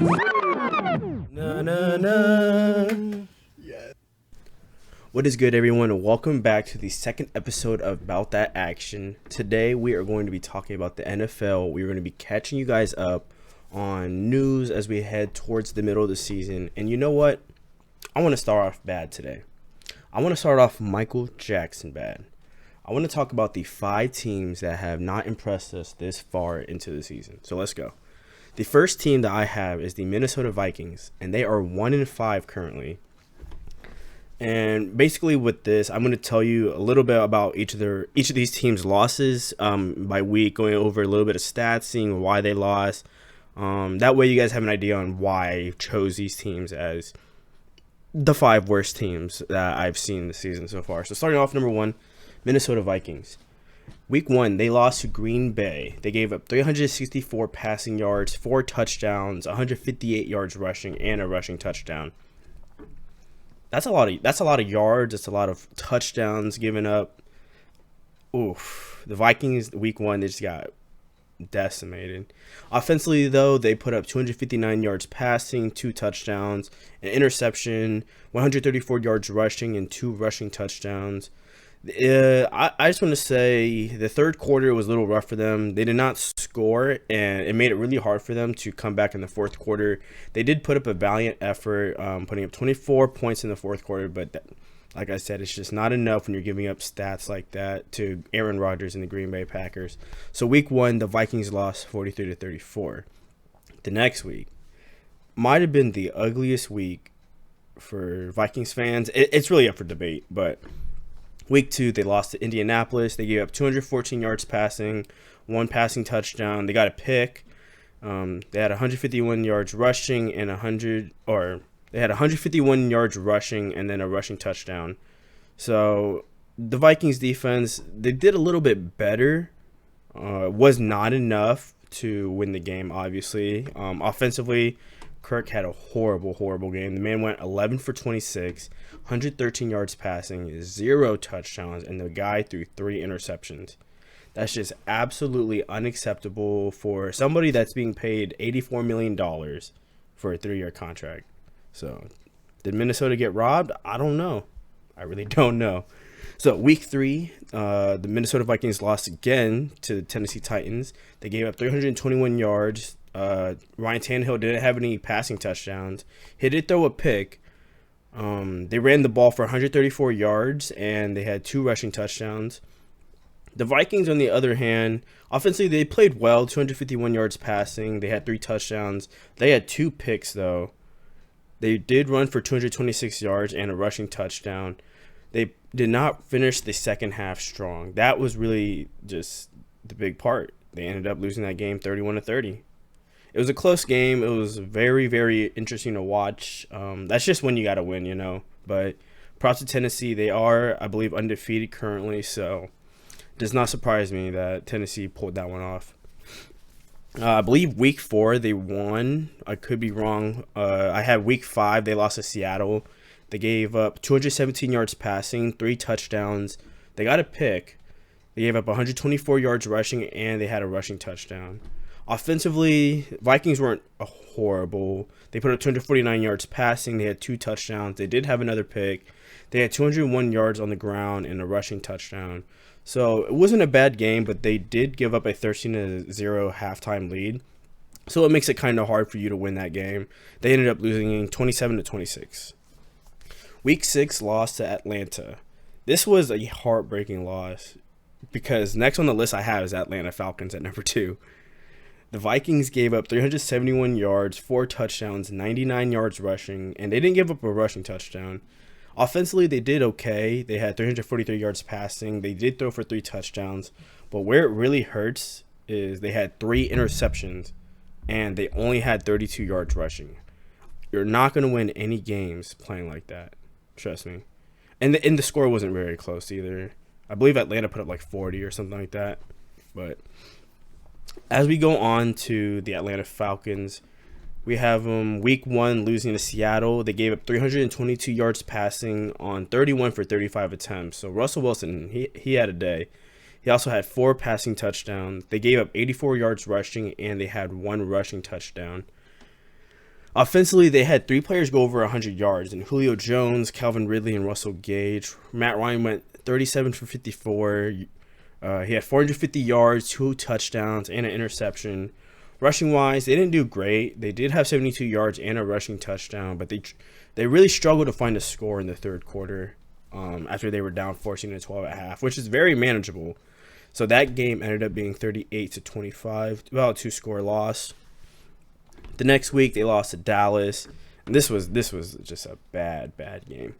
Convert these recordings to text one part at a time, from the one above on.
Na, na, na. Yeah. What is good, everyone? Welcome back to the second episode of About That Action. Today, we are going to be talking about the NFL. We're going to be catching you guys up on news as we head towards the middle of the season. And you know what? I want to start off bad today. I want to start off Michael Jackson bad. I want to talk about the 5 teams that have not impressed us this far into the season. So let's go. The first team that I have is the Minnesota Vikings, and they are 1-5 currently. And basically with this, I'm going to tell you a little bit about each of these teams' losses by week, going over a little bit of stats, seeing why they lost. That way you guys have an idea on why I chose these teams as the 5 worst teams that I've seen this season so far. So starting off, number 1, Minnesota Vikings. Week 1, they lost to Green Bay. They gave up 364 passing yards, 4 touchdowns, 158 yards rushing, and a rushing touchdown. That's a lot of yards. That's a lot of touchdowns given up. Oof. The Vikings, week 1, they just got decimated. Offensively, though, they put up 259 yards passing, 2 touchdowns, an interception, 134 yards rushing, and 2 rushing touchdowns. I just want to say the third quarter was a little rough for them. They did not score, and it made it really hard for them to come back in the fourth quarter. They did put up a valiant effort, putting up 24 points in the fourth quarter, but like I said, it's just not enough when you're giving up stats like that to Aaron Rodgers and the Green Bay Packers. So week 1, the Vikings lost 43-34. The next week might have been the ugliest week for Vikings fans. It's really up for debate, but week 2, they lost to Indianapolis. They gave up 214 yards passing, 1 passing touchdown. They got a pick. They had 151 yards rushing and they had 151 yards rushing and then a rushing touchdown. So the Vikings defense, they did a little bit better. Was not enough to win the game, obviously. Offensively, Kirk had a horrible game. The man went 11 for 26, 113 yards passing, 0 touchdowns, and the guy threw 3 interceptions. That's just absolutely unacceptable for somebody that's being paid $84 million for a 3-year contract. So, did Minnesota get robbed? I don't know. I really don't know. So, week 3, the Minnesota Vikings lost again to the Tennessee Titans. They gave up 321 yards. Ryan Tannehill didn't have any passing touchdowns. He did throw a pick. They ran the ball for 134 yards, and they had 2 rushing touchdowns. The Vikings, on the other hand, offensively, they played well, 251 yards passing. They had 3 touchdowns. They had 2 picks, though. They did run for 226 yards and a rushing touchdown. They did not finish the second half strong. That was really just the big part. They ended up losing that game 31-30. It was a close game. It was very, very interesting to watch. That's just when you got to win, you know. But props to Tennessee. They are, I believe, undefeated currently. So it does not surprise me that Tennessee pulled that one off. I believe week 4 they won. I could be wrong. I had week 5 they lost to Seattle. They gave up 217 yards passing, 3 touchdowns. They got a pick. They gave up 124 yards rushing, and they had a rushing touchdown. Offensively, Vikings weren't horrible. They put up 249 yards passing. They had 2 touchdowns. They did have another pick. They had 201 yards on the ground and a rushing touchdown. So it wasn't a bad game, but they did give up a 13-0 halftime lead. So it makes it kind of hard for you to win that game. They ended up losing 27-26. Week 6 lost to Atlanta. This was a heartbreaking loss because next on the list I have is Atlanta Falcons at number 2. The Vikings gave up 371 yards, 4 touchdowns, 99 yards rushing, and they didn't give up a rushing touchdown. Offensively, they did okay. They had 343 yards passing. They did throw for 3 touchdowns. But where it really hurts is they had 3 interceptions, and they only had 32 yards rushing. You're not going to win any games playing like that. Trust me. And the score wasn't very close either. I believe Atlanta put up like 40 or something like that. But as we go on to the Atlanta Falcons, we have them week 1 losing to Seattle. They gave up 322 yards passing on 31 for 35 attempts. So Russell Wilson, he had a day. He also had 4 passing touchdowns. They gave up 84 yards rushing, and they had 1 rushing touchdown. Offensively, they had three players go over 100 yards, and Julio Jones, Calvin Ridley, and Russell Gage. Matt Ryan went 37 for 54. He had 450 yards, 2 touchdowns, and an interception. Rushing wise, they didn't do great. They did have 72 yards and a rushing touchdown, but they really struggled to find a score in the third quarter after they were down 14-12 at half, which is very manageable. So that game ended up being 38-25, about a 2-score loss. The next week they lost to Dallas, and this was just a bad game.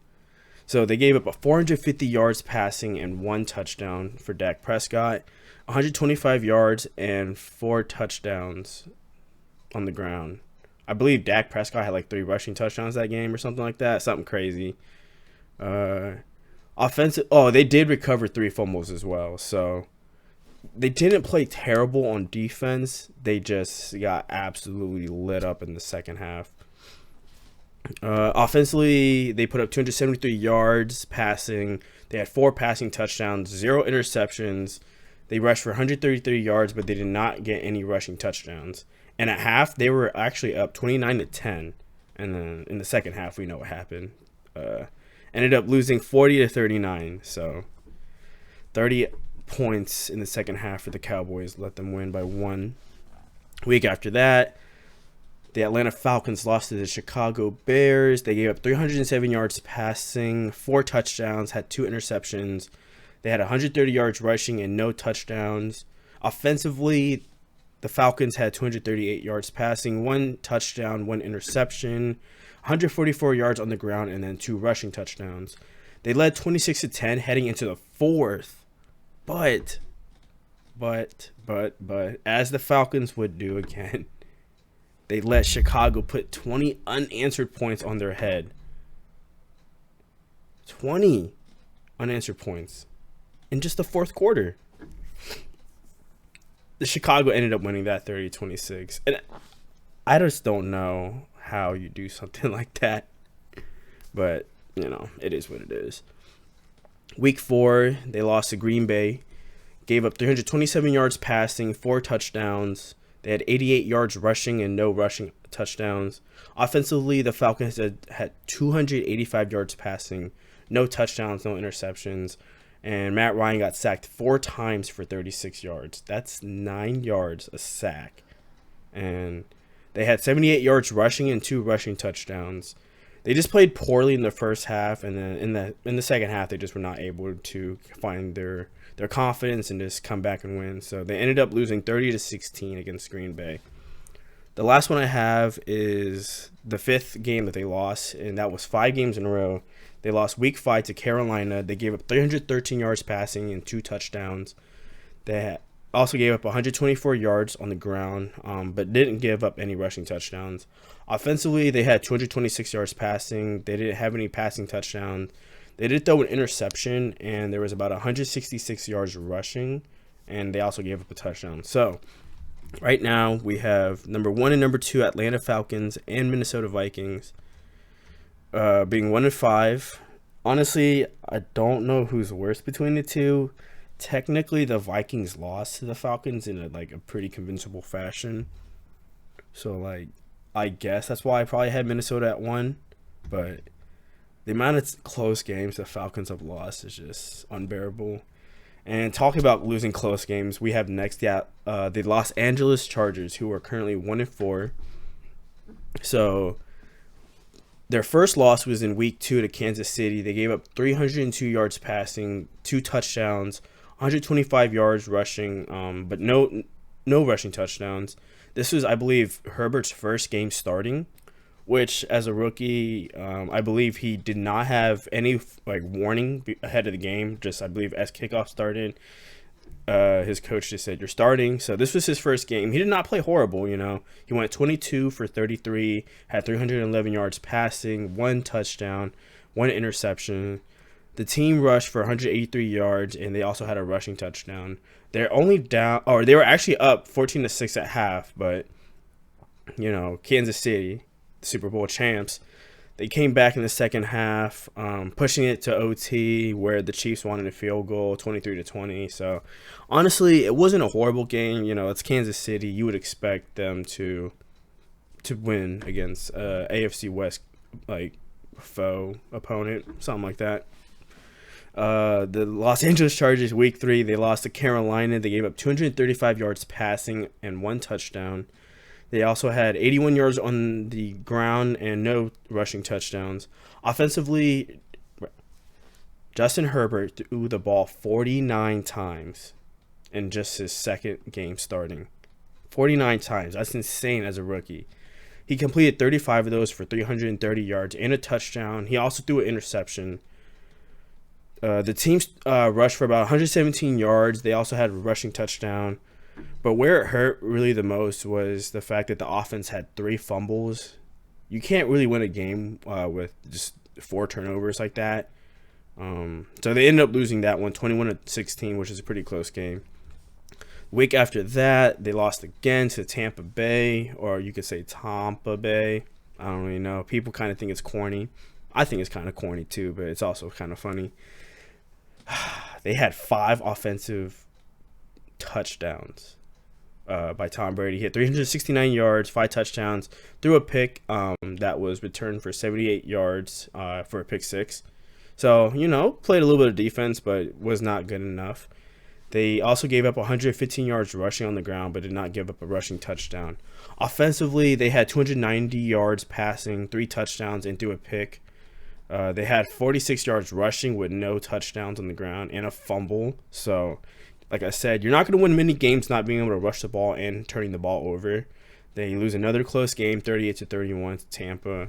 So they gave up a 450 yards passing and 1 touchdown for Dak Prescott, 125 yards and 4 touchdowns on the ground. I believe Dak Prescott had like 3 rushing touchdowns that game or something like that, something crazy. Offensive. Oh, they did recover 3 fumbles as well. So they didn't play terrible on defense. They just got absolutely lit up in the second half. Offensively, they put up 273 yards passing. They had 4 passing touchdowns, 0 interceptions. They rushed for 133 yards, but they did not get any rushing touchdowns. And at half, they were actually up 29-10. And then in the second half, we know what happened. Ended up losing 40-39. So 30 points in the second half for the Cowboys, let them win by 1. Week after that, the Atlanta Falcons lost to the Chicago Bears. They gave up 307 yards passing, 4 touchdowns, had 2 interceptions. They had 130 yards rushing and no touchdowns. Offensively, the Falcons had 238 yards passing, 1 touchdown, 1 interception, 144 yards on the ground, and then 2 rushing touchdowns. They led 26-10 heading into the fourth. But, as the Falcons would do again, they let Chicago put 20 unanswered points on their head. 20 unanswered points in just the fourth quarter. The Chicago ended up winning that 30-26. And I just don't know how you do something like that. But, it is what it is. Week 4, they lost to Green Bay. Gave up 327 yards passing, 4 touchdowns. They had 88 yards rushing and no rushing touchdowns. Offensively, the Falcons had 285 yards passing, no touchdowns, no interceptions. And Matt Ryan got sacked 4 times for 36 yards. That's 9 yards a sack. And they had 78 yards rushing and 2 rushing touchdowns. They just played poorly in the first half, and then in the second half, they just were not able to find their confidence and just come back and win. So they ended up losing 30-16 against Green Bay. The last one I have is the 5th game that they lost, and that was 5 games in a row. They lost Week 5 to Carolina. They gave up 313 yards passing and 2 touchdowns. They also gave up 124 yards on the ground, but didn't give up any rushing touchdowns. Offensively, they had 226 yards passing. They didn't have any passing touchdowns. They did throw an interception, and there was about 166 yards rushing, and they also gave up a touchdown. So right now we have number 1 and number 2 Atlanta Falcons and Minnesota Vikings being 1-5. Honestly, I don't know who's worse between the two. Technically, the Vikings lost to the Falcons in a pretty convincing fashion. So, I guess that's why I probably had Minnesota at 1. But the amount of close games the Falcons have lost is just unbearable. And talking about losing close games, we have next the Los Angeles Chargers, who are currently 1-4. So their first loss was in Week 2 to Kansas City. They gave up 302 yards passing, 2 touchdowns, 125 yards rushing, but no rushing touchdowns. This was, I believe, Herbert's first game starting, which as a rookie, I believe he did not have any warning ahead of the game. Just I believe as kickoff started, his coach just said, "You're starting." So this was his first game. He did not play horrible. He went 22 for 33, had 311 yards passing, 1 touchdown, 1 interception. The team rushed for 183 yards, and they also had a rushing touchdown. They're only down, or they were actually up 14-6 at half, but Kansas City, the Super Bowl champs, they came back in the second half, pushing it to OT, where the Chiefs wanted a field goal, 23-20. So honestly, it wasn't a horrible game. It's Kansas City. You would expect them to to win against AFC West like foe opponent, something like that. The Los Angeles Chargers, week 3, they lost to Carolina. They gave up 235 yards passing and 1 touchdown. They also had 81 yards on the ground and no rushing touchdowns. Offensively, Justin Herbert threw the ball 49 times in just his second game starting. 49 times. That's insane as a rookie. He completed 35 of those for 330 yards and a touchdown. He also threw an interception. The team rushed for about 117 yards. They also had a rushing touchdown. But where it hurt really the most was the fact that the offense had 3 fumbles. You can't really win a game with just 4 turnovers like that. So they ended up losing that one, 21-16, which is a pretty close game. The week after that, they lost again to Tampa Bay, or you could say Tampa Bay. I don't really know. People kind of think it's corny. I think it's kind of corny too, but it's also kind of funny. They had 5 offensive touchdowns by Tom Brady. He had 369 yards, 5 touchdowns, threw a pick that was returned for 78 yards for a pick 6. So, played a little bit of defense, but was not good enough. They also gave up 115 yards rushing on the ground, but did not give up a rushing touchdown. Offensively, they had 290 yards passing, 3 touchdowns, and threw a pick. They had 46 yards rushing with no touchdowns on the ground and a fumble. So, like I said, you're not going to win many games not being able to rush the ball and turning the ball over. They lose another close game, 38-31 to Tampa.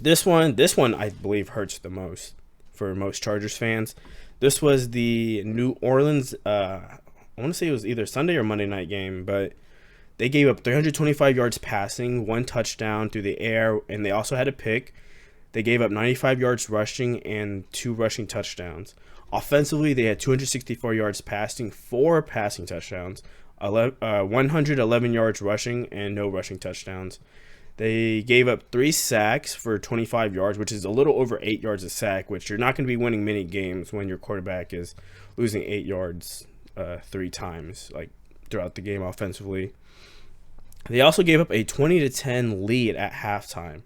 This one I believe hurts the most for most Chargers fans. This was the New Orleans, I want to say it was either Sunday or Monday night game, but they gave up 325 yards passing, 1 touchdown through the air, and they also had a pick. They gave up 95 yards rushing and 2 rushing touchdowns. Offensively, they had 264 yards passing, 4 passing touchdowns, 111 yards rushing, and no rushing touchdowns. They gave up 3 sacks for 25 yards, which is a little over 8 yards a sack, which you're not going to be winning many games when your quarterback is losing 8 yards 3 times like throughout the game offensively. They also gave up a 20-10 lead at halftime.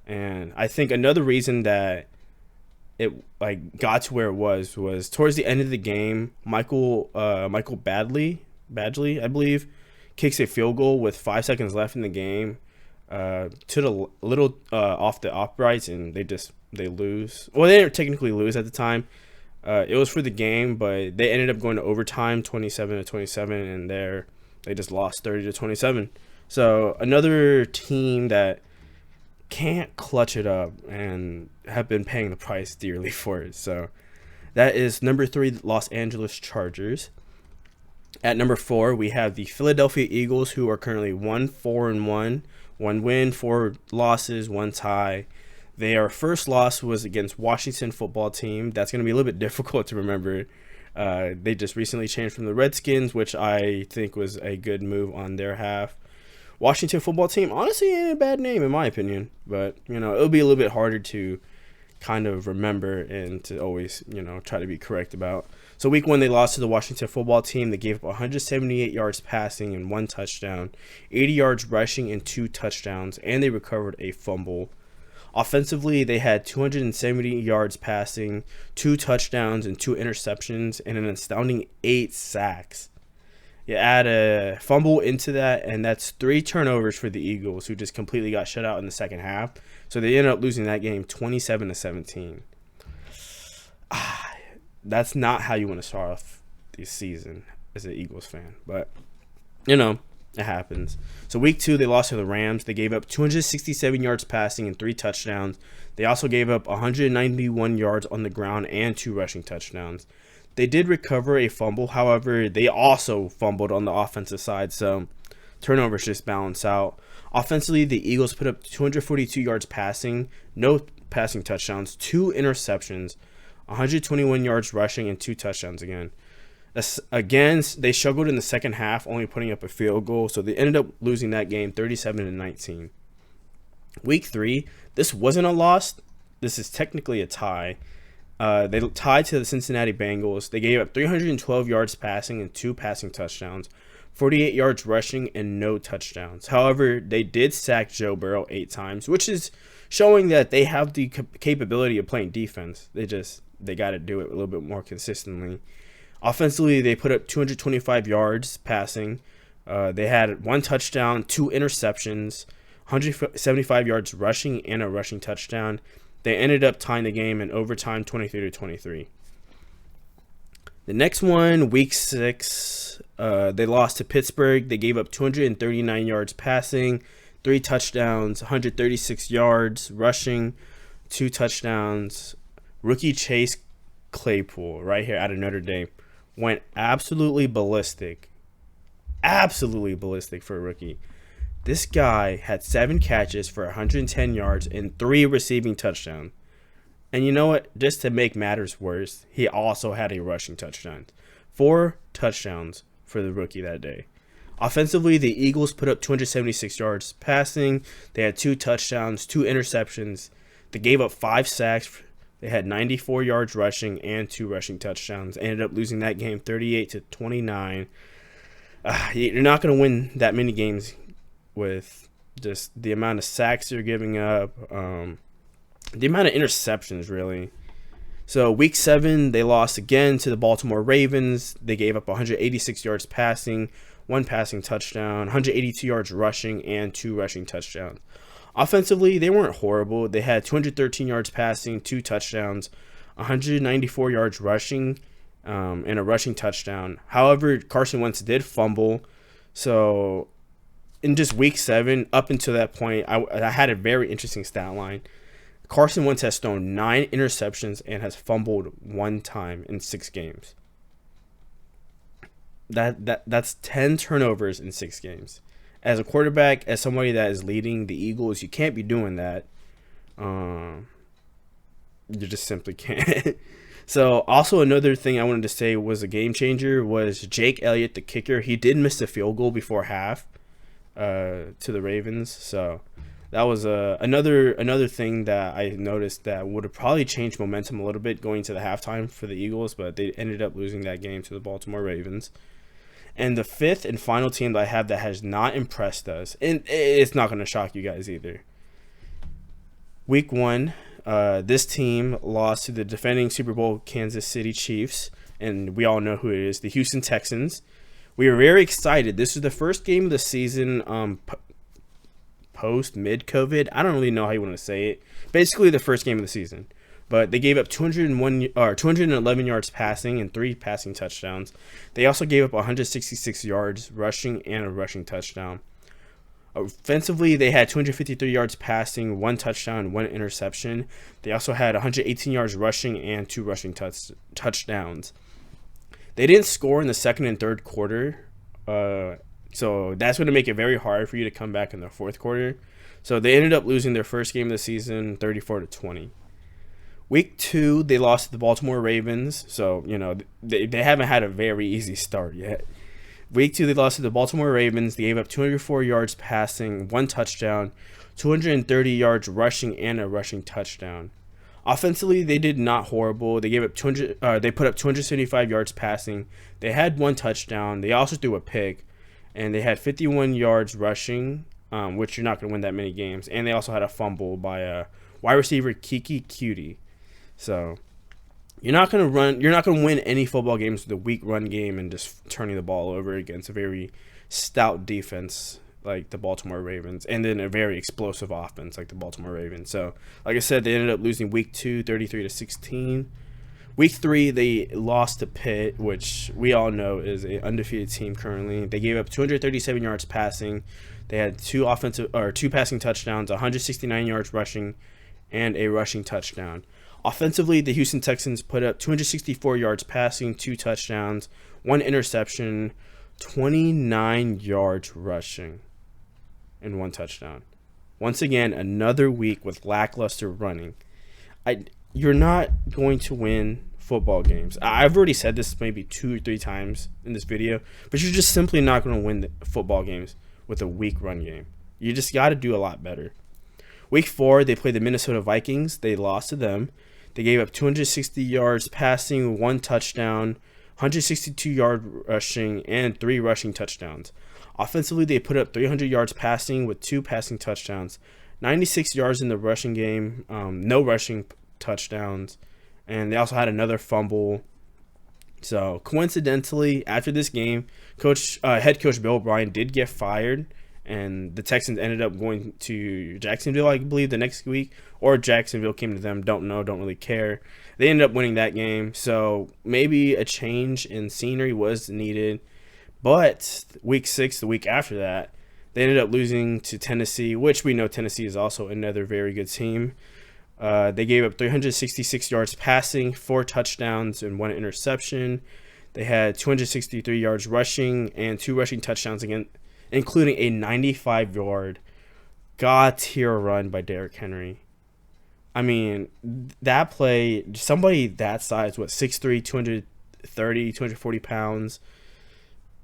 And I think another reason that it got to where it was towards the end of the game, Michael Badgley, I believe, kicks a field goal with 5 seconds left in the game. To the little off the uprights, and they lose. Well, they didn't technically lose at the time. It was for the game, but they ended up going to overtime, 27-27, and they just lost 30-27. So another team that can't clutch it up and have been paying the price dearly for it. So that is number 3, Los Angeles Chargers. At number 4, we have the Philadelphia Eagles, who are currently 1-4-1. 1 win, 4 losses, 1 tie. Their first loss was against Washington football team. That's going to be a little bit difficult to remember. They just recently changed from the Redskins, which I think was a good move on their half. Washington football team, honestly, ain't a bad name in my opinion. But, it'll be a little bit harder to kind of remember and to always, try to be correct about. So week 1, they lost to the Washington football team. They gave up 178 yards passing and 1 touchdown, 80 yards rushing and 2 touchdowns, and they recovered a fumble. Offensively, they had 270 yards passing, 2 touchdowns and 2 interceptions, and an astounding 8 sacks. You add a fumble into that, and that's 3 turnovers for the Eagles, who just completely got shut out in the second half. So they ended up losing that game 27-17. That's not how you want to start off this season as an Eagles fan. But, it happens. So week 2, they lost to the Rams. They gave up 267 yards passing and 3 touchdowns. They also gave up 191 yards on the ground and 2 rushing touchdowns. They did recover a fumble. However, they also fumbled on the offensive side. So turnovers just balance out. Offensively, the Eagles put up 242 yards passing, no passing touchdowns, 2 interceptions, 121 yards rushing, and 2 touchdowns again. Again, they struggled in the second half, only putting up a field goal, so they ended up losing that game 37-19. Week 3, this wasn't a loss. This is technically a tie. They tied to the Cincinnati Bengals. They gave up 312 yards passing and 2 passing touchdowns. 48 yards rushing, and no touchdowns. However, they did sack Joe Burrow 8 times, which is showing that they have the capability of playing defense. They got to do it a little bit more consistently. Offensively, they put up 225 yards passing. They had 1 touchdown, 2 interceptions, 175 yards rushing, and a rushing touchdown. They ended up tying the game in overtime, 23-23. The next one, week 6, they lost to Pittsburgh. They gave up 239 yards passing, 3 touchdowns, 136 yards rushing, 2 touchdowns. Rookie Chase Claypool, right here out of Notre Dame, went absolutely ballistic. Absolutely ballistic for a rookie. This guy had 7 catches for 110 yards and 3 receiving touchdowns. And you know what? Just to make matters worse, he also had a rushing touchdown. 4 touchdowns for the rookie that day. Offensively, the Eagles put up 276 yards passing. They had 2 touchdowns, 2 interceptions. They gave up 5 sacks. They had 94 yards rushing and 2 rushing touchdowns. They ended up losing that game 38-29. You're not going to win that many games with just the amount of sacks you're giving up, the amount of interceptions, really. So week 7, they lost again to the Baltimore Ravens. They gave up 186 yards passing, 1 passing touchdown, 182 yards rushing, and 2 rushing touchdowns. Offensively, they weren't horrible. They had 213 yards passing, 2 touchdowns, 194 yards rushing, and a rushing touchdown. However, Carson Wentz did fumble. So in just week 7, up until that point, I had a very interesting stat line. Carson Wentz has thrown 9 interceptions and has fumbled 1 time in 6 games. That's 10 turnovers in 6 games. As a quarterback, as somebody that is leading the Eagles, you can't be doing that. You just simply can't. So also another thing I wanted to say was a game changer was Jake Elliott, the kicker. He did miss the field goal before half to the Ravens. So that was another thing that I noticed that would have probably changed momentum a little bit going to the halftime for the Eagles, but they ended up losing that game to the Baltimore Ravens. And the 5th and final team that I have that has not impressed us, and it's not going to shock you guys either. Week 1, this team lost to the defending Super Bowl Kansas City Chiefs, and we all know who it is, the Houston Texans. We were very excited. This is the first game of the season mid-COVID. I don't really know how you want to say it. Basically, the first game of the season. But they gave up 211 yards passing and 3 passing touchdowns. They also gave up 166 yards rushing and a rushing touchdown. Offensively, they had 253 yards passing, 1 touchdown, 1 interception. They also had 118 yards rushing and 2 rushing touchdowns. They didn't score in the second and third quarter, so that's going to make it very hard for you to come back in the fourth quarter. So they ended up losing their first game of the season, 34-20. Week 2, they lost to the Baltimore Ravens, so they haven't had a very easy start yet. Week 2, they lost to the Baltimore Ravens. They gave up 204 yards passing, 1 touchdown, 230 yards rushing, and a rushing touchdown. Offensively, they did not horrible. They put up 275 yards passing. They had 1 touchdown. They also threw a pick, and they had 51 yards rushing, which you're not going to win that many games. And they also had a fumble by wide receiver Kiki Cutie. So you're not going to win any football games with a weak run game and just turning the ball over against a very stout defense like the Baltimore Ravens, and then a very explosive offense like the Baltimore Ravens. So, like I said, they ended up losing week 2, 33-16. Week 3, they lost to Pitt, which we all know is an undefeated team currently. They gave up 237 yards passing. They had 2 passing touchdowns, 169 yards rushing, and a rushing touchdown. Offensively, the Houston Texans put up 264 yards passing, 2 touchdowns, 1 interception, 29 yards rushing, and 1 touchdown. Once again, another week with lackluster running. You're not going to win football games. I've already said this maybe 2 or 3 times in this video, but you're just simply not going to win the football games with a weak run game. You just got to do a lot better. Week 4, they played the Minnesota Vikings. They lost to them. They gave up 260 yards passing, 1 touchdown, 162-yard rushing, and 3 rushing touchdowns. Offensively, they put up 300 yards passing with 2 passing touchdowns, 96 yards in the rushing game, no rushing touchdowns, and they also had another fumble. So coincidentally, after this game, head coach Bill O'Brien did get fired, and the Texans ended up going to Jacksonville, I believe, the next week, or Jacksonville came to them. Don't know, don't really care. They ended up winning that game, so maybe a change in scenery was needed. But week 6, the week after that, they ended up losing to Tennessee, which we know Tennessee is also another very good team. They gave up 366 yards passing, 4 touchdowns, and 1 interception. They had 263 yards rushing and 2 rushing touchdowns, again, including a 95-yard god-tier run by Derrick Henry. I mean, that play, somebody that size, 6'3", 230, 240 pounds,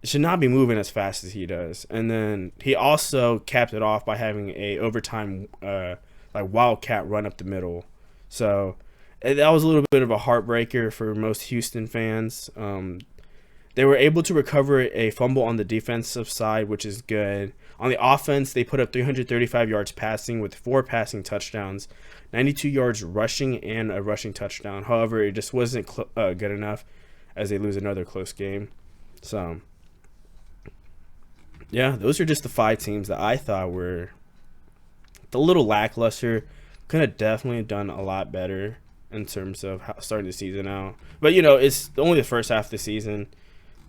should not be moving as fast as he does. And then he also capped it off by having a overtime wildcat run up the middle. So that was a little bit of a heartbreaker for most Houston fans. They were able to recover a fumble on the defensive side, which is good. On the offense, they put up 335 yards passing with 4 passing touchdowns, 92 yards rushing, and a rushing touchdown. However, it just wasn't good enough as they lose another close game. So, yeah, those are just the 5 teams that I thought were a little lackluster. Could have definitely done a lot better in terms of starting the season out. But, it's only the first half of the season.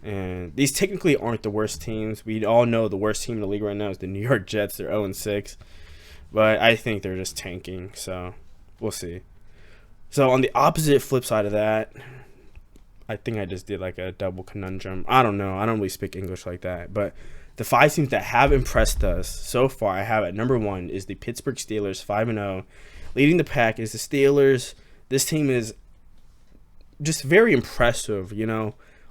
And these technically aren't the worst teams. We all know the worst team in the league right now is the New York Jets. They're 0-6. But I think they're just tanking. So we'll see. So on the opposite flip side of that, I think I just did like a double conundrum. I don't know. I don't really speak English like that. But the 5 teams that have impressed us so far, I have at number 1 is the Pittsburgh Steelers, 5-0. Leading the pack is the Steelers. This team is just very impressive,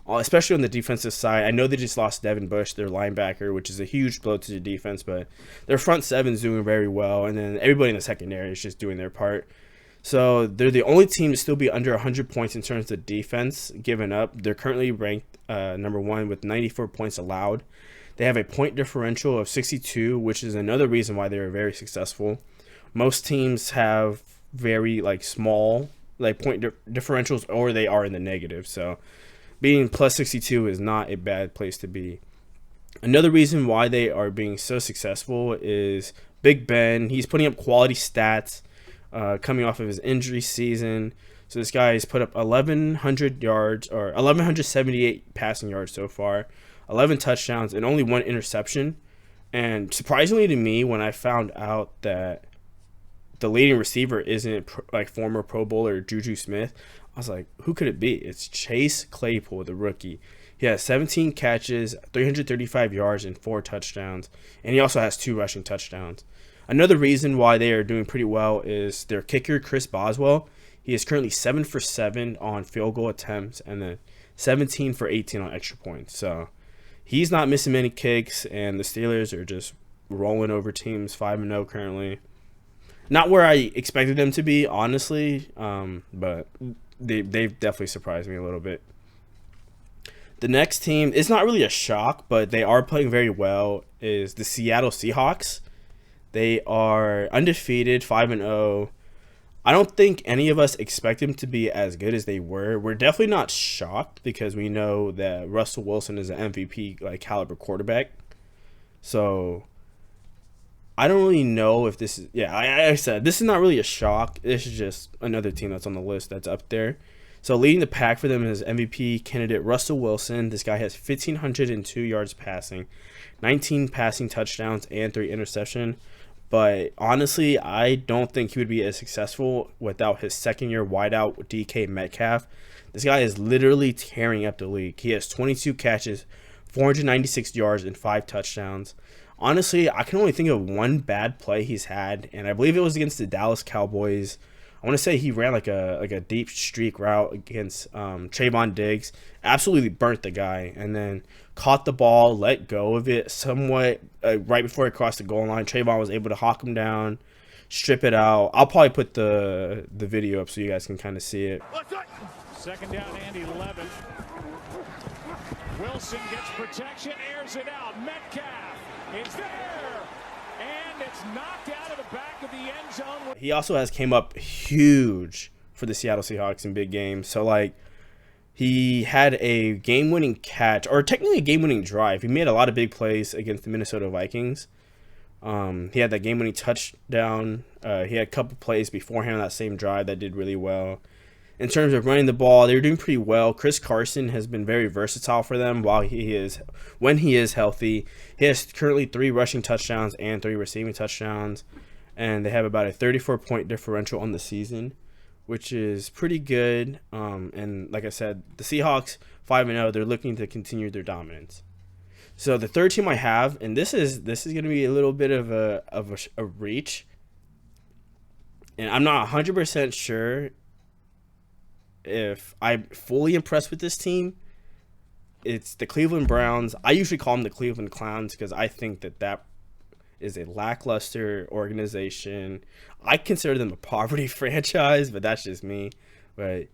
especially on the defensive side. I know they just lost Devin Bush, their linebacker, which is a huge blow to the defense, but their front 7 is doing very well, and then everybody in the secondary is just doing their part. So they're the only team to still be under 100 points in terms of defense given up. They're currently ranked number 1 with 94 points allowed. They have a point differential of 62, which is another reason why they're very successful. Most teams have very small point differentials, or they are in the negative. So being plus 62 is not a bad place to be. Another reason why they are being so successful is Big Ben. He's putting up quality stats coming off of his injury season. So this guy has put up 1,100 yards, or 1,178 passing yards so far, 11 touchdowns, and only 1 interception. And surprisingly to me, when I found out that the leading receiver isn't former Pro Bowler Juju Smith, I was like, who could it be? It's Chase Claypool, the rookie. He has 17 catches, 335 yards, and 4 touchdowns. And he also has 2 rushing touchdowns. Another reason why they are doing pretty well is their kicker, Chris Boswell. He is currently 7 for 7 on field goal attempts, and then 17 for 18 on extra points. So he's not missing many kicks, and the Steelers are just rolling over teams, 5-0 currently. Not where I expected them to be, honestly, but they've definitely surprised me a little bit. The next team, it's not really a shock, but they are playing very well, is the Seattle Seahawks. They are undefeated, 5-0. I don't think any of us expect them to be as good as they were. We're definitely not shocked because we know that Russell Wilson is an MVP caliber quarterback. So I don't really know if this is, I said, this is not really a shock. This is just another team that's on the list that's up there. So leading the pack for them is MVP candidate Russell Wilson. This guy has 1,502 yards passing, 19 passing touchdowns, and 3 interceptions. But honestly, I don't think he would be as successful without his second-year wideout, DK Metcalf. This guy is literally tearing up the league. He has 22 catches, 496 yards, and 5 touchdowns. Honestly, I can only think of one bad play he's had, and I believe it was against the Dallas Cowboys. I want to say he ran like a deep streak route against Trayvon Diggs. Absolutely burnt the guy, and then caught the ball, let go of it somewhat right before it crossed the goal line. Trayvon was able to hawk him down, strip it out. I'll probably put the video up so you guys can kind of see it. Second down and 11. Wilson gets protection, airs it out. Metcalf is there, and it's knocked out of the back of the end zone. He also has came up huge for the Seattle Seahawks in big games. So, like, he had a game-winning catch, or technically a game-winning drive. He made a lot of big plays against the Minnesota Vikings. He had that game-winning touchdown. He had a couple plays beforehand on that same drive that did really well. In terms of running the ball, they were doing pretty well. Chris Carson has been very versatile for them when he is healthy. He has currently 3 rushing touchdowns and 3 receiving touchdowns, and they have about a 34-point differential on the season, which is pretty good. And like I said, the Seahawks 5-0. They're looking to continue their dominance. So the third team I have, and this is going to be a little bit of a reach, and I'm not 100% sure if I'm fully impressed with this team. It's the Cleveland Browns. I usually call them the Cleveland Clowns because I think that is a lackluster organization. I consider them a poverty franchise, but that's just me. But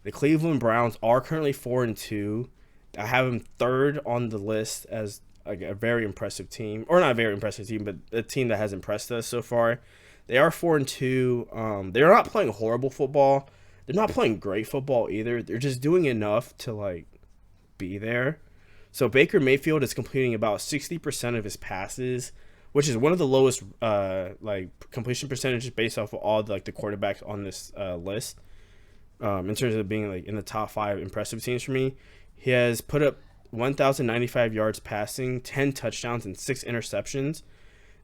the Cleveland Browns are currently 4-2. I have them third on the list as like a very impressive team, or not a very impressive team, but a team that has impressed us so far. They are 4-2. They're not playing horrible football. They're not playing great football either. They're just doing enough to like be there. So Baker Mayfield is completing about 60% of his passes, which is one of the lowest like completion percentages based off of all the quarterbacks on this list. In terms of being like in the top 5 impressive teams for me, he has put up 1,095 yards passing, 10 touchdowns, and 6 interceptions.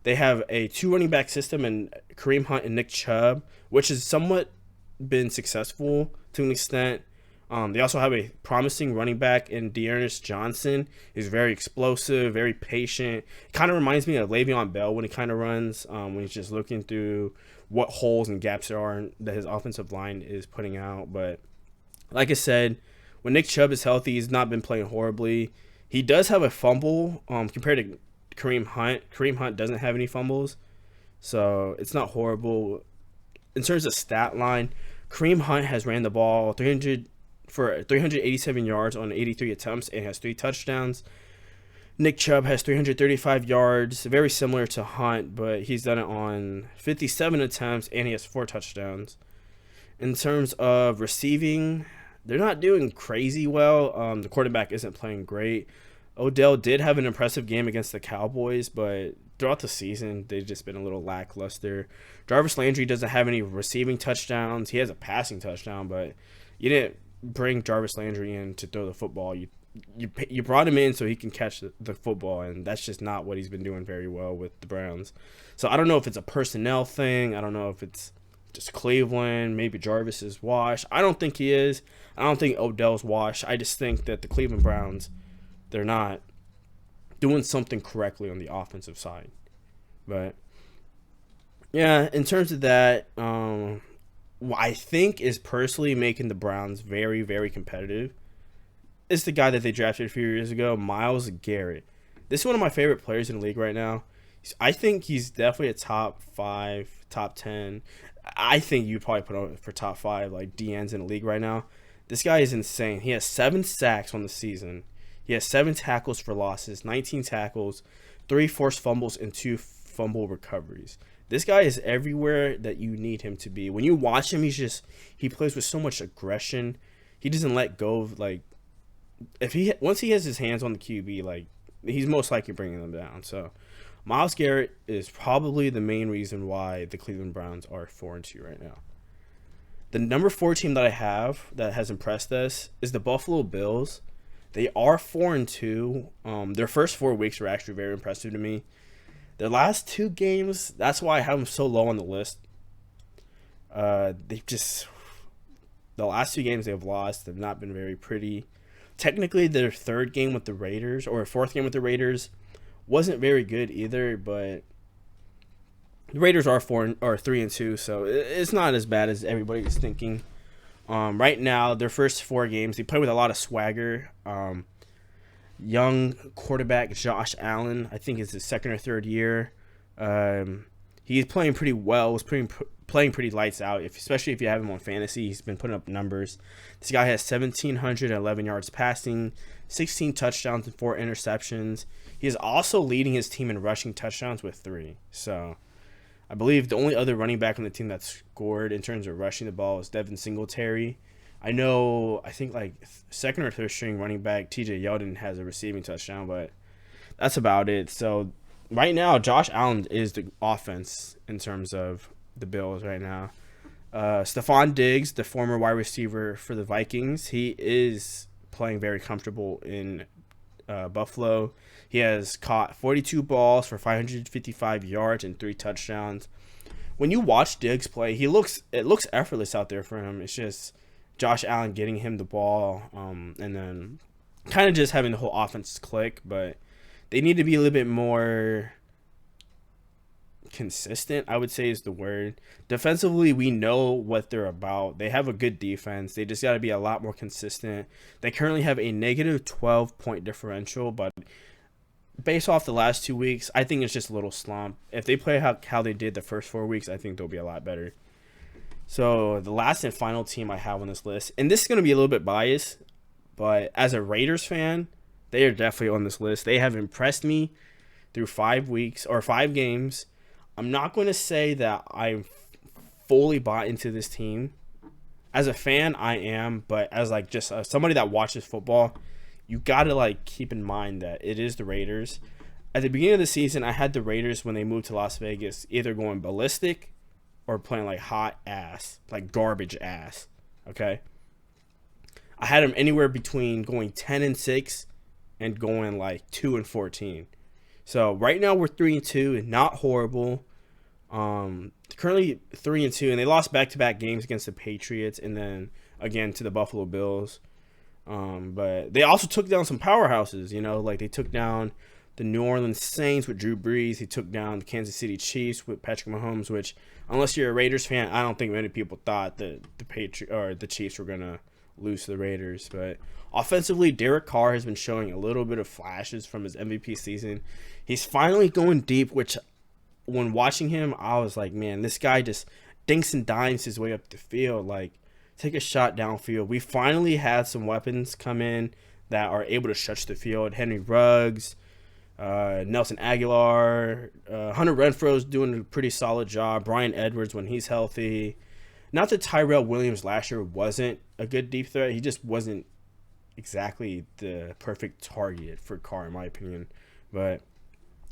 They have a 2 running back system in Kareem Hunt and Nick Chubb, which has somewhat been successful to an extent. They also have a promising running back in Dearness Johnson. He's very explosive, very patient. Kind of reminds me of Le'Veon Bell when he kind of runs, when he's just looking through what holes and gaps there are that his offensive line is putting out. But like I said, when Nick Chubb is healthy, he's not been playing horribly. He does have a fumble compared to Kareem Hunt. Kareem Hunt doesn't have any fumbles, so it's not horrible. In terms of stat line, Kareem Hunt has ran the ball 387 yards on 83 attempts and has 3 touchdowns. Nick Chubb has 335 yards, very similar to Hunt, but he's done it on 57 attempts and he has 4 touchdowns. In terms of receiving, they're not doing crazy well. The quarterback isn't playing great. Odell did have an impressive game against the Cowboys, but throughout the season, they've just been a little lackluster. Jarvis Landry doesn't have any receiving touchdowns. He has a passing touchdown, but you didn't bring Jarvis Landry in to throw the football. You brought him in so he can catch the football, and that's just not what he's been doing very well with the Browns. So I don't know if it's a personnel thing. I don't know if it's just Cleveland. Maybe Jarvis is washed. I don't think he is. I don't think Odell's washed. I just think that the Cleveland Browns, they're not doing something correctly on the offensive side. But yeah, in terms of that, what I think is personally making the Browns very, very competitive is the guy that they drafted a few years ago, Myles Garrett. This is one of my favorite players in the league right now. I think he's definitely a top 5, top 10. I think you'd probably put him for top 5 like DNs in the league right now. This guy is insane. He has 7 sacks on the season. He has 7 tackles for losses, 19 tackles, 3 forced fumbles, and 2 fumble recoveries. This guy is everywhere that you need him to be. When you watch him, he plays with so much aggression. He doesn't let go of once he has his hands on the QB, he's most likely bringing them down. So Myles Garrett is probably the main reason why the Cleveland Browns are 4-2 right now. The number 4 team that I have that has impressed us is the Buffalo Bills. They are 4-2. Their first 4 weeks were actually very impressive to me. Their last 2 games, that's why I have them so low on the list. The last 2 games they've lost have not been very pretty. Technically, their 3rd game with the Raiders, or 4th game with the Raiders, wasn't very good either, but the Raiders are 3-2, so it's not as bad as everybody is thinking. Right now, their first 4 games, they play with a lot of swagger. Young quarterback Josh Allen, I think it's his 2nd or 3rd year. He's playing pretty well. Was playing playing pretty lights out. Especially if you have him on fantasy, he's been putting up numbers. This guy has 1,711 yards passing, 16 touchdowns and 4 interceptions. He is also leading his team in rushing touchdowns with 3. So I believe the only other running back on the team that scored in terms of rushing the ball is Devin Singletary. I think like second or third string running back TJ Yeldon has a receiving touchdown, but that's about it. So right now, Josh Allen is the offense in terms of the Bills right now. Stephon Diggs, the former wide receiver for the Vikings, he is playing very comfortable in Buffalo. He has caught 42 balls for 555 yards and 3 touchdowns. When you watch Diggs play, it looks effortless out there for him. It's just Josh Allen getting him the ball, and then kind of just having the whole offense click. But they need to be a little bit more consistent, I would say is the word. Defensively, we know what they're about. They have a good defense. They just got to be a lot more consistent. They currently have a negative 12-point differential, but based off the last 2 weeks, I think it's just a little slump. If they play how they did the first 4 weeks, I think they'll be a lot better. So the last and final team I have on this list, and this is going to be a little bit biased, but as a Raiders fan, they are definitely on this list. They have impressed me through 5 weeks or 5 games. I'm not going to say that I'm fully bought into this team. As a fan, I am, but as like just somebody that watches football, you got to like keep in mind that it is the Raiders. At the beginning of the season, I had the Raiders when they moved to Las Vegas either going ballistic or playing like hot ass, like garbage ass. Okay, I had them anywhere between going 10-6 and going like 2-14. So right now we're 3-2 and not horrible. Currently 3-2, and they lost back-to-back games against the Patriots and then again to the Buffalo Bills. But they also took down some powerhouses. Like they took down the New Orleans Saints with Drew Brees. He took down the Kansas City Chiefs with Patrick Mahomes. Which, unless you're a Raiders fan, I don't think many people thought that the Chiefs were gonna lose to the Raiders. But offensively, Derek Carr has been showing a little bit of flashes from his MVP season. He's finally going deep, which when watching him, I was like, man, this guy just dinks and dimes his way up the field. Like, take a shot downfield. We finally had some weapons come in that are able to stretch the field. Henry Ruggs, Nelson Aguilar, Hunter Renfro's doing a pretty solid job. Bryan Edwards when he's healthy. Not that Tyrell Williams last year wasn't a good deep threat. He just wasn't exactly the perfect target for Carr, in my opinion. But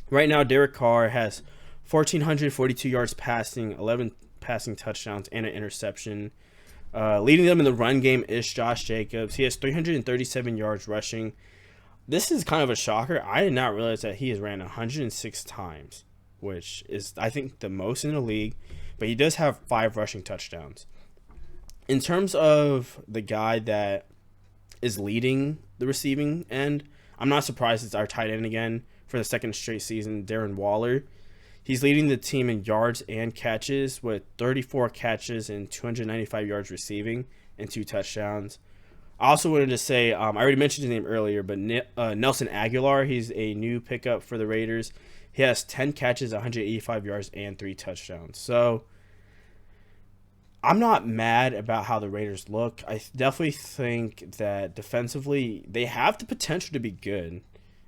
right now, Derek Carr has 1,442 yards passing, 11 passing touchdowns, and an interception. Leading them in the run game is Josh Jacobs. He has 337 yards rushing. This is kind of a shocker. I did not realize that he has ran 106 times, which is, I think, the most in the league. But he does have 5 rushing touchdowns. In terms of the guy that is leading the receiving end, I'm not surprised it's our tight end again for the second straight season, Darren Waller. He's leading the team in yards and catches with 34 catches and 295 yards receiving and 2 touchdowns. I also wanted to say, I already mentioned his name earlier, but Nelson Aguilar, he's a new pickup for the Raiders. He has 10 catches, 185 yards, and 3 touchdowns. So I'm not mad about how the Raiders look. I definitely think that defensively they have the potential to be good.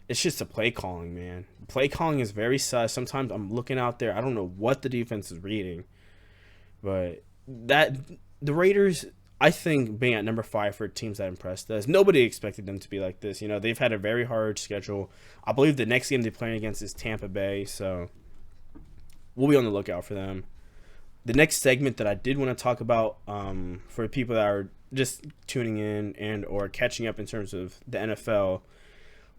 It's just the play calling, man. Play calling is very sus. Sometimes I'm looking out there, I don't know what the defense is reading. But the Raiders, I think, being at number 5 for teams that impressed us, nobody expected them to be like this. They've had a very hard schedule. I believe the next game they're playing against is Tampa Bay, so we'll be on the lookout for them. The next segment that I did want to talk about for people that are just tuning in and or catching up in terms of the NFL,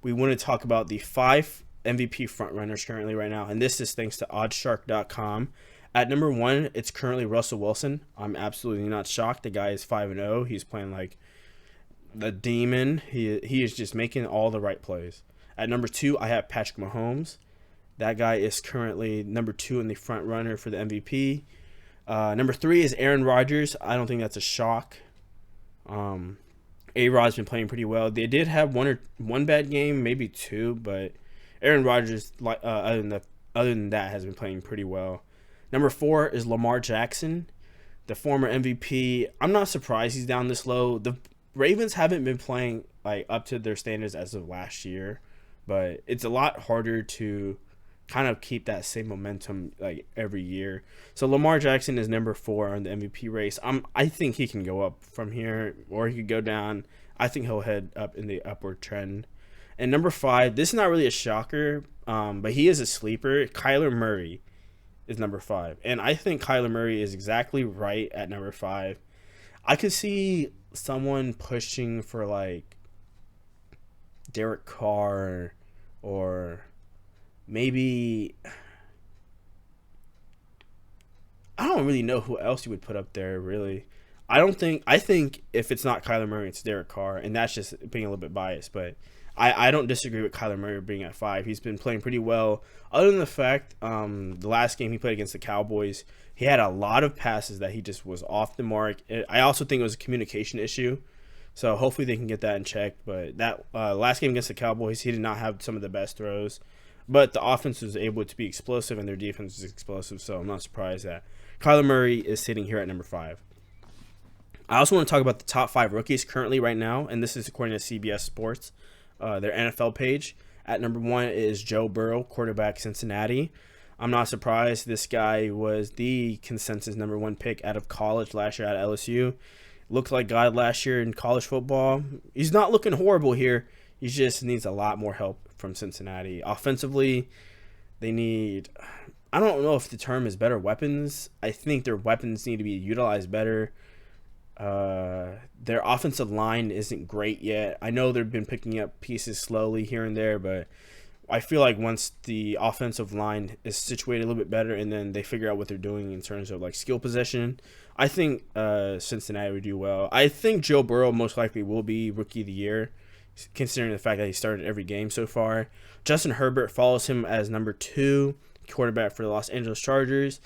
we want to talk about the 5 MVP frontrunners currently right now, and this is thanks to oddshark.com. At number 1, it's currently Russell Wilson. I'm absolutely not shocked. The guy is 5-0. He's playing like the demon. He is just making all the right plays. At number 2, I have Patrick Mahomes. That guy is currently number 2 in the front runner for the MVP. Number 3 is Aaron Rodgers. I don't think that's a shock. A-Rod's been playing pretty well. They did have one bad game, maybe 2, but Aaron Rodgers, other than that, has been playing pretty well. Number 4 is Lamar Jackson, the former MVP. I'm not surprised he's down this low. The Ravens haven't been playing like up to their standards as of last year, but it's a lot harder to kind of keep that same momentum like every year. So Lamar Jackson is number 4 on the MVP race. I think he can go up from here, or he could go down. I think he'll head up in the upward trend. And number 5, this is not really a shocker, but he is a sleeper. Kyler Murray is number 5, and I think Kyler Murray is exactly right at number 5. I could see someone pushing for like Derek Carr, or maybe I don't really know who else you would put up there, really. I think if it's not Kyler Murray, it's Derek Carr, and that's just being a little bit biased, but I don't disagree with Kyler Murray being at 5. He's been playing pretty well. Other than the fact, the last game he played against the Cowboys, he had a lot of passes that he just was off the mark. I also think it was a communication issue, so hopefully they can get that in check. But that last game against the Cowboys, he did not have some of the best throws. But the offense was able to be explosive, and their defense was explosive, so I'm not surprised that Kyler Murray is sitting here at number 5. I also want to talk about the top 5 rookies currently right now, and this is according to CBS Sports, their NFL page. At number 1 is Joe Burrow, quarterback, Cincinnati. I'm not surprised. This guy was the consensus number 1 pick out of college last year at LSU. Looked like God last year in college football. He's not looking horrible here. He just needs a lot more help from Cincinnati. Offensively, they need, I don't know if the term is better weapons. I think their weapons need to be utilized better. Their offensive line isn't great yet. I know they've been picking up pieces slowly here and there, but I feel like once the offensive line is situated a little bit better and then they figure out what they're doing in terms of like skill possession, I think Cincinnati would do well. I think Joe Burrow most likely will be Rookie of the Year, considering the fact that he started every game so far. Justin Herbert follows him as number 2, quarterback for the Los Angeles Chargers.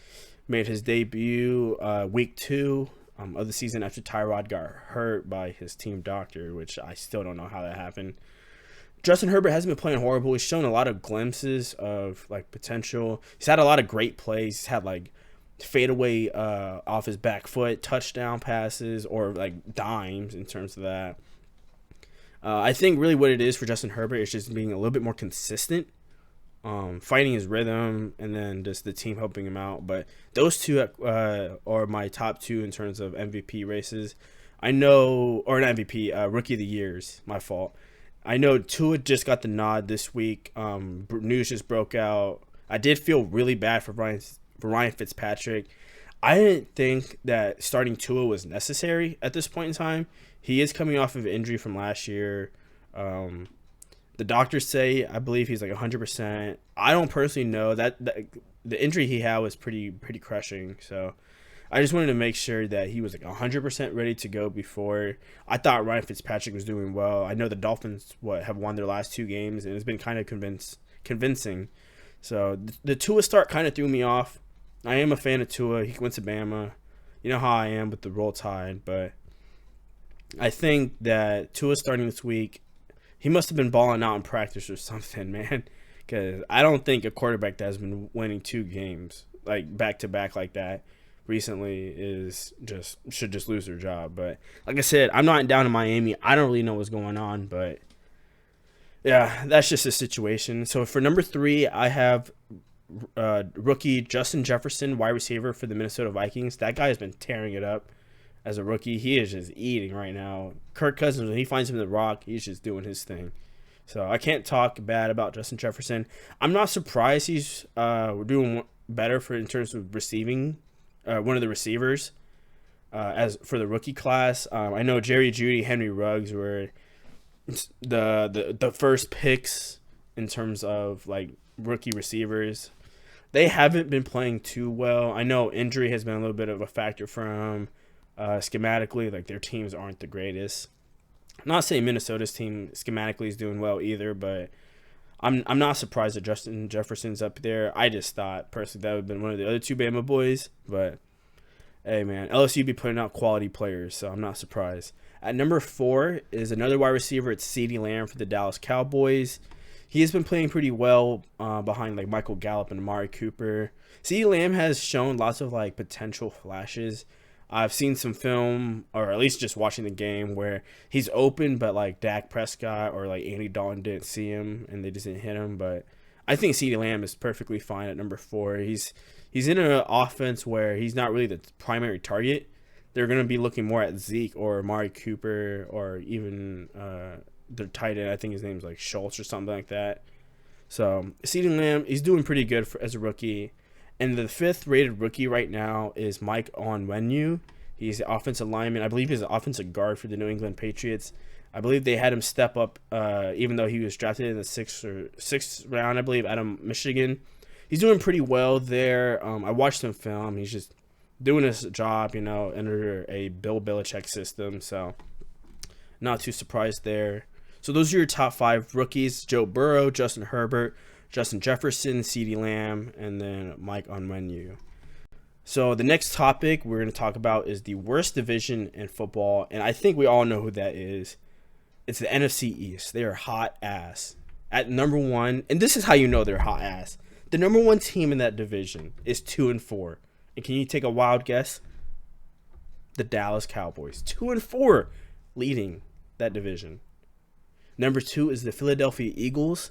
Made his debut week 2 of the season after Tyrod got hurt by his team doctor, which I still don't know how that happened. Justin Herbert hasn't been playing horrible. He's shown a lot of glimpses of like potential. He's had a lot of great plays. He's had like fadeaway off his back foot touchdown passes, or like dimes in terms of that. I think really what it is for Justin Herbert is just being a little bit more consistent, finding his rhythm, and then just the team helping him out. But those two are my top 2 in terms of MVP races. I know, or not MVP, Rookie of the Years, my fault. I know Tua just got the nod this week. News just broke out. I did feel really bad for Ryan Fitzpatrick. I didn't think that starting Tua was necessary at this point in time. He is coming off of an injury from last year. The doctors say, I believe he's like 100%. I don't personally know that the injury he had was pretty crushing. So I just wanted to make sure that he was like 100% ready to go before. I thought Ryan Fitzpatrick was doing well. I know the Dolphins have won their last 2 games, and it's been kind of convincing. So the Tua start kind of threw me off. I am a fan of Tua. He went to Bama. You know how I am with the Roll Tide, but I think that Tua starting this week, he must have been balling out in practice or something, man. Because I don't think a quarterback that has been winning 2 games like back to back like that recently should just lose their job. But like I said, I'm not down in Miami. I don't really know what's going on, but yeah, that's just the situation. So for number 3, I have rookie Justin Jefferson, wide receiver for the Minnesota Vikings. That guy has been tearing it up as a rookie. He is just eating right now. Kirk Cousins, when he finds him in the rock, he's just doing his thing. So I can't talk bad about Justin Jefferson. I'm not surprised he's doing better in terms of receiving. One of the receivers as for the rookie class. I know Jerry Jeudy, Henry Ruggs were the first picks in terms of like rookie receivers. They haven't been playing too well. I know injury has been a little bit of a factor for them. Schematically, like their teams aren't the greatest. I'm not saying Minnesota's team schematically is doing well either, but I'm not surprised that Justin Jefferson's up there. I just thought personally that would have been one of the other 2 Bama boys, but hey man, LSU be putting out quality players, so I'm not surprised. At number 4 is another wide receiver. It's CeeDee Lamb for the Dallas Cowboys. he has been playing pretty well behind like Michael Gallup and Amari Cooper. CeeDee Lamb has shown lots of like potential flashes. I've seen some film, or at least just watching the game, where he's open, but like Dak Prescott or like Andy Dalton didn't see him and they just didn't hit him. But I think CeeDee Lamb is perfectly fine at number 4. He's in an offense where he's not really the primary target. They're going to be looking more at Zeke or Amari Cooper or even their tight end. I think his name's like Schultz or something like that. So CeeDee Lamb, he's doing pretty good as a rookie. And the 5th rated rookie right now is Mike Onwenu. He's the offensive lineman. I believe he's an offensive guard for the New England Patriots. I believe they had him step up, even though he was drafted in the 6th round, I believe, out of Michigan. He's doing pretty well there. I watched him film. He's just doing his job, under a Bill Belichick system. So not too surprised there. So those are your top 5 rookies: Joe Burrow, Justin Herbert, Justin Jefferson, CeeDee Lamb, and then Mike Onwenu. So the next topic we're going to talk about is the worst division in football, and I think we all know who that is. It's the NFC East. They are hot ass. At number 1, and this is how you know they're hot ass. The number 1 team in that division is 2-4. And can you take a wild guess? The Dallas Cowboys. 2-4 leading that division. Number 2 is the Philadelphia Eagles.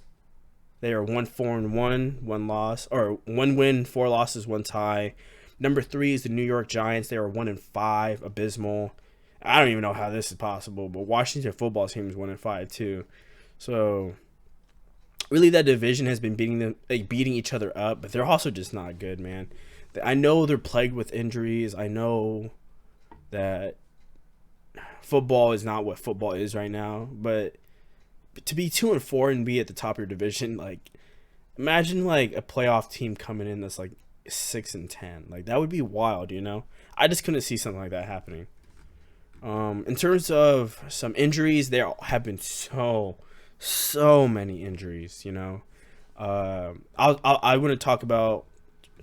They are 1-4-1, 1 loss, or 1 win, 4 losses, 1 tie. Number 3 is the New York Giants. They are 1-5, abysmal. I don't even know how this is possible, but Washington football team is 1-5 too. So really, that division has been beating each other up, but they're also just not good, man. I know they're plagued with injuries. I know that football is not what football is right now, but to be 2-4 and be at the top of your division, like, imagine like a playoff team coming in that's like 6-10. Like, that would be wild, I just couldn't see something like that happening. In terms of some injuries, there have been so many injuries. I want to talk about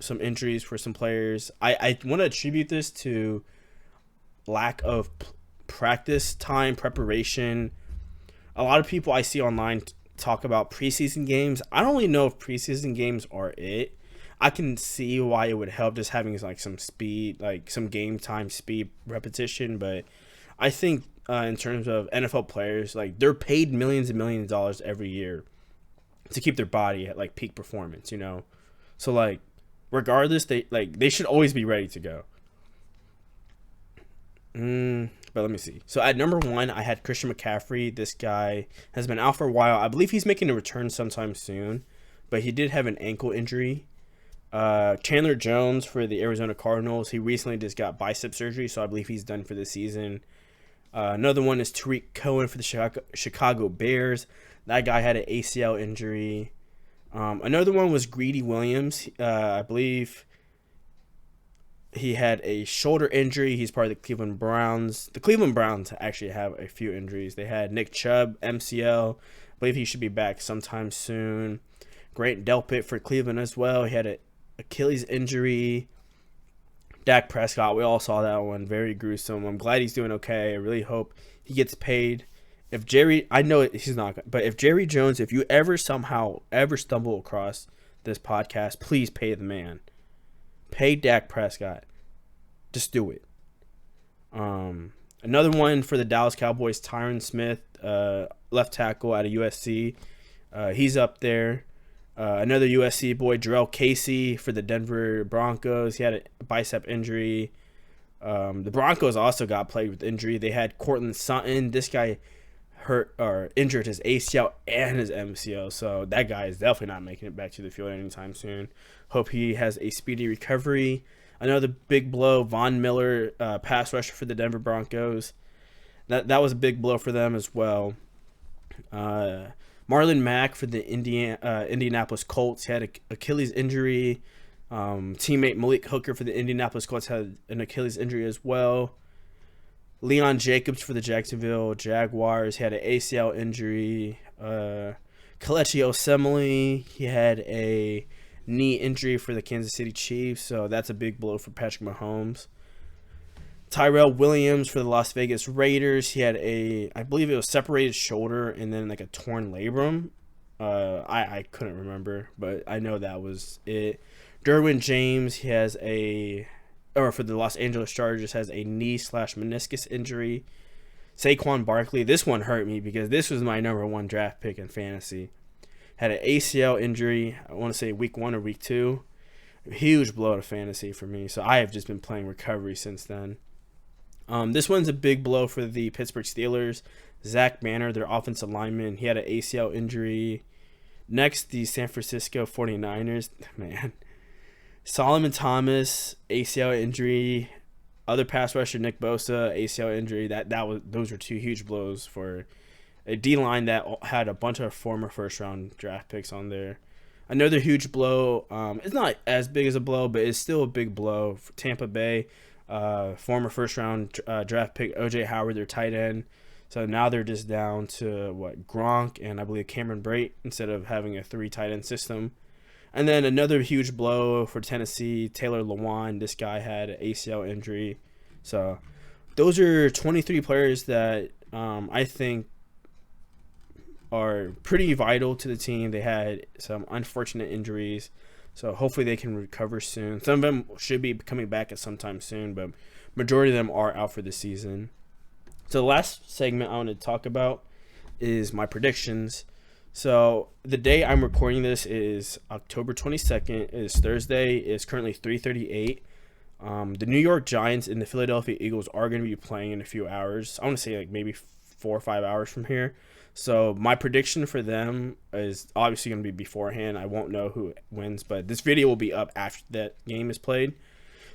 some injuries for some players. I want to attribute this to lack of practice time, preparation. A lot of people I see online talk about preseason games. I don't really know if preseason games are it. I can see why it would help just having like some speed, like some game time speed repetition, but I think in terms of NFL players, like, they're paid millions and millions of dollars every year to keep their body at like peak performance, So like, regardless, they should always be ready to go. But let me see. So at number 1, I had Christian McCaffrey. This guy has been out for a while. I believe he's making a return sometime soon, but he did have an ankle injury. Chandler Jones for the Arizona Cardinals. He recently just got bicep surgery, so I believe he's done for the season. Another one is Tariq Cohen for the Chicago Bears. That guy had an ACL injury. Another one was Greedy Williams. I believe he had a shoulder injury. He's part of the Cleveland Browns. The Cleveland Browns actually have a few injuries. They had Nick Chubb, MCL. I believe he should be back sometime soon. Grant Delpit for Cleveland as well. He had an Achilles injury. Dak Prescott, we all saw that one. Very gruesome. I'm glad he's doing okay. I really hope he gets paid. I know he's not, but if Jerry Jones, if you ever stumble across this podcast, please pay the man. Pay Dak Prescott. Just do it. Another one for the Dallas Cowboys, Tyron Smith, left tackle out of USC. He's up there. Another USC boy, Jarrell Casey for the Denver Broncos. He had a bicep injury. The Broncos also got plagued with injury. They had Cortland Sutton. This guy injured his ACL and his MCL, so that guy is definitely not making it back to the field anytime soon. Hope he has a speedy recovery. Another big blow, Von Miller, pass rusher for the Denver Broncos. That was a big blow for them as well. Marlon Mack for the Indianapolis Colts had an Achilles injury. Teammate Malik Hooker for the Indianapolis Colts had an Achilles injury as well. Leon Jacobs for the Jacksonville Jaguars had an ACL injury. Kelechi Osemele, he had a knee injury for the Kansas City Chiefs, so that's a big blow for Patrick Mahomes. Tyrell Williams for the Las Vegas Raiders, he had I believe it was separated shoulder and then like a torn labrum. I couldn't remember, but I know that was it. Derwin James, he has for the Los Angeles Chargers, has a knee/meniscus injury. Saquon Barkley, this one hurt me because this was my number one draft pick in fantasy. Had an ACL injury, I want to say week 1 or week 2. Huge blow to fantasy for me, so I have just been playing recovery since then. This one's a big blow for the Pittsburgh Steelers. Zach Banner, their offensive lineman, he had an ACL injury. Next, the San Francisco 49ers. Man. Solomon Thomas, ACL injury. Other pass rusher, Nick Bosa, ACL injury. Those were 2 huge blows for a D-line that had a bunch of former first-round draft picks on there. Another huge blow. It's not as big as a blow, but it's still a big blow for Tampa Bay. Former first-round draft pick O.J. Howard, their tight end. So now they're just down to, Gronk and I believe Cameron Brate instead of having a 3 tight end system. And then another huge blow for Tennessee, Taylor Lewan. This guy had an ACL injury. So those are 23 players that I think are pretty vital to the team. They had some unfortunate injuries, so hopefully they can recover soon. Some of them should be coming back at some time soon, but majority of them are out for the season. So the last segment I want to talk about is my predictions. So the day I'm recording this is October 22nd. It is Thursday. It's currently 3:38. The New York Giants and the Philadelphia Eagles are going to be playing in a few hours. I want to say maybe 4 or 5 hours from here. So my prediction for them is obviously going to be beforehand. I won't know who wins, but this video will be up after that game is played.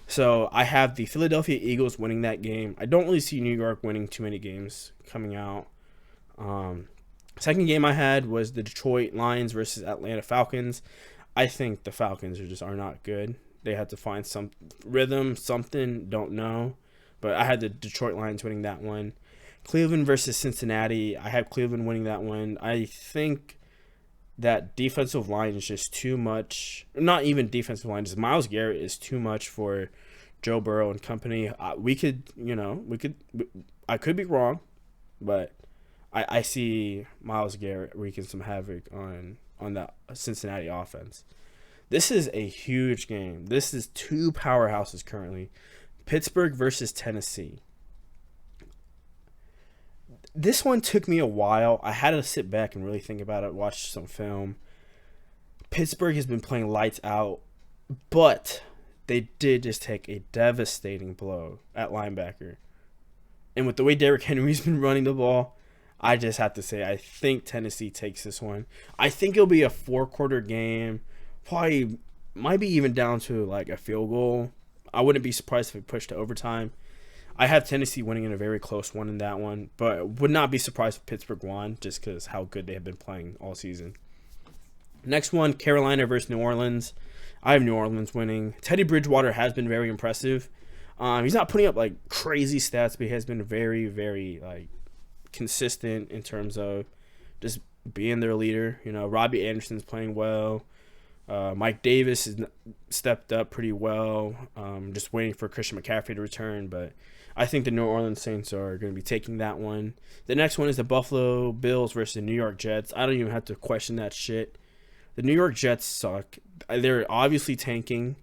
So I have the Philadelphia Eagles winning that game. I don't really see New York winning too many games coming out. Second game I had was the Detroit Lions versus Atlanta Falcons. I think the Falcons are not good. They had to find some rhythm, something, don't know. But I had the Detroit Lions winning that one. Cleveland versus Cincinnati. I have Cleveland winning that one. I think that defensive line is just too much. Not even defensive line, just Myles Garrett is too much for Joe Burrow and company. I could be wrong, but I see Myles Garrett wreaking some havoc on that Cincinnati offense. This is a huge game. This is 2 powerhouses currently. Pittsburgh versus Tennessee. This one took me a while. I had to sit back and really think about it, watch some film. Pittsburgh has been playing lights out, but they did just take a devastating blow at linebacker. And with the way Derrick Henry's been running the ball, I just have to say I think Tennessee takes this one. I think it'll be a 4-quarter game. Probably might be even down to like a field goal. I wouldn't be surprised if it pushed to overtime. I have Tennessee winning in a very close one in that one, but would not be surprised if Pittsburgh won just because how good they have been playing all season. Next one, Carolina versus New Orleans. I have New Orleans winning. Teddy Bridgewater has been very impressive. He's not putting up like crazy stats, but he has been very, very like consistent in terms of just being their leader. You know, Robbie Anderson's playing well. Mike Davis has stepped up pretty well. Just waiting for Christian McCaffrey to return, but I think the New Orleans Saints are going to be taking that one. The next one is the Buffalo Bills versus the New York Jets. I don't even have to question that shit. The New York Jets suck. They're obviously tanking.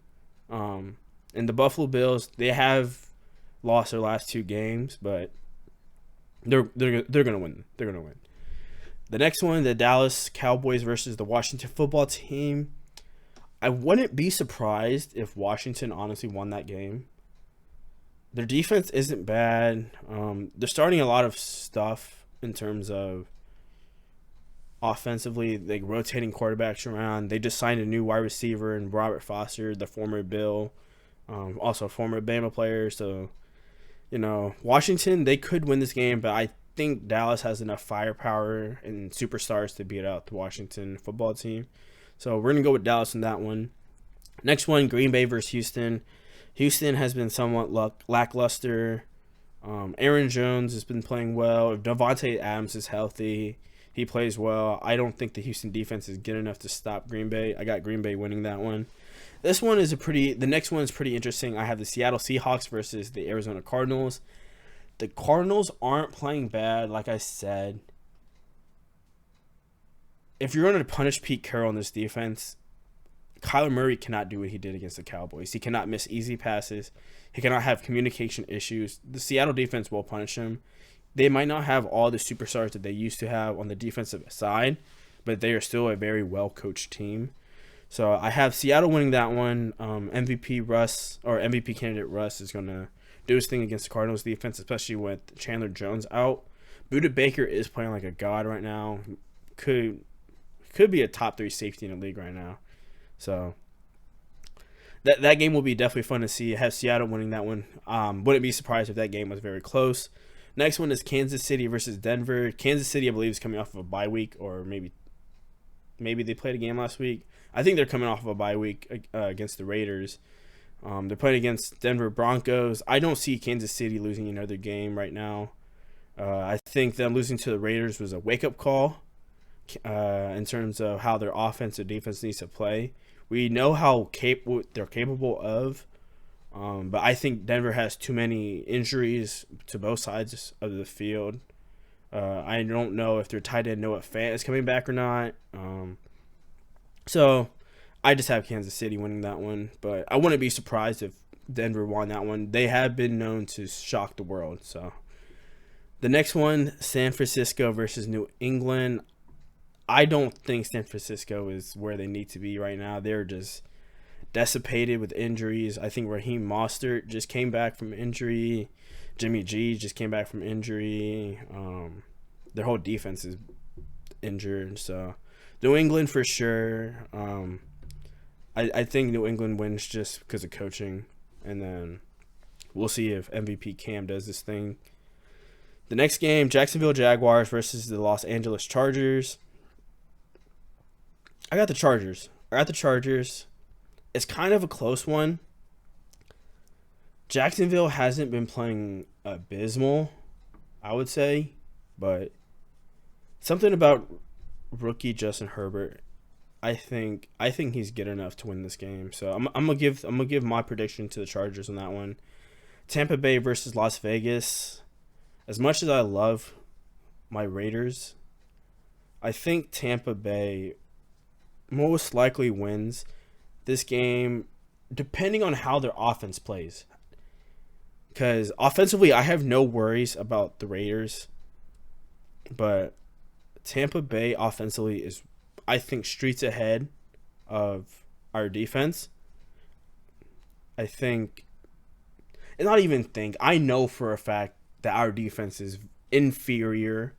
And the Buffalo Bills, they have lost their last 2 games, but they're going to win. They're going to win. The next one, the Dallas Cowboys versus the Washington football team. I wouldn't be surprised if Washington honestly won that game. Their defense isn't bad. They're starting a lot of stuff in terms of offensively, like rotating quarterbacks around. They just signed a new wide receiver in Robert Foster, the former Bill, also a former Bama player. So, you know, Washington, they could win this game, but I think Dallas has enough firepower and superstars to beat out the Washington football team. So we're going to go with Dallas in that one. Next one, Green Bay versus Houston. Houston has been somewhat lackluster. Aaron Jones has been playing well. If Devontae Adams is healthy, he plays well. I don't think the Houston defense is good enough to stop Green Bay. I got Green Bay winning that one. This one is the next one is pretty interesting. I have the Seattle Seahawks versus the Arizona Cardinals. The Cardinals aren't playing bad, like I said. if you're going to punish Pete Carroll in this defense, Kyler Murray cannot do what he did against the Cowboys. He cannot miss easy passes. He cannot have communication issues. The Seattle defense will punish him. They might not have all the superstars that they used to have on the defensive side, but they are still a very well-coached team. So I have Seattle winning that one. MVP candidate Russ is going to do his thing against the Cardinals defense, especially with Chandler Jones out. Budda Baker is playing like a god right now. Could be a top 3 safety in the league right now. So that game will be definitely fun to see. I have Seattle winning that one. Wouldn't be surprised if that game was very close. Next one is Kansas City versus Denver. Kansas City, I believe, is coming off of a bye week, or maybe they played a game last week. I think they're coming off of a bye week against the Raiders. They're playing against Denver Broncos. I don't see Kansas City losing another game right now. I think them losing to the Raiders was a wake-up call in terms of how their offense and defense needs to play. We know how they're capable of, but I think Denver has too many injuries to both sides of the field. I don't know if their tight end Noah Fant is coming back or not. So I just have Kansas City winning that one, but I wouldn't be surprised if Denver won that one. They have been known to shock the world. So the next one, San Francisco versus New England. I don't think San Francisco is where they need to be right now. They're just dissipated with injuries. I think Raheem Mostert just came back from injury. Jimmy G just came back from injury. Their whole defense is injured. So New England for sure. I think New England wins just because of coaching. And then we'll see if MVP Cam does this thing. The next game, Jacksonville Jaguars versus the Los Angeles Chargers. I got the Chargers. It's kind of a close one. Jacksonville hasn't been playing abysmal, I would say, but something about rookie Justin Herbert, I think he's good enough to win this game. So I'm gonna give my prediction to the Chargers on that one. Tampa Bay versus Las Vegas. As much as I love my Raiders, I think Tampa Bay most likely wins this game, depending on how their offense plays. Because offensively, I have no worries about the Raiders, but Tampa Bay offensively is, I think, streets ahead of our defense. I know for a fact that our defense is inferior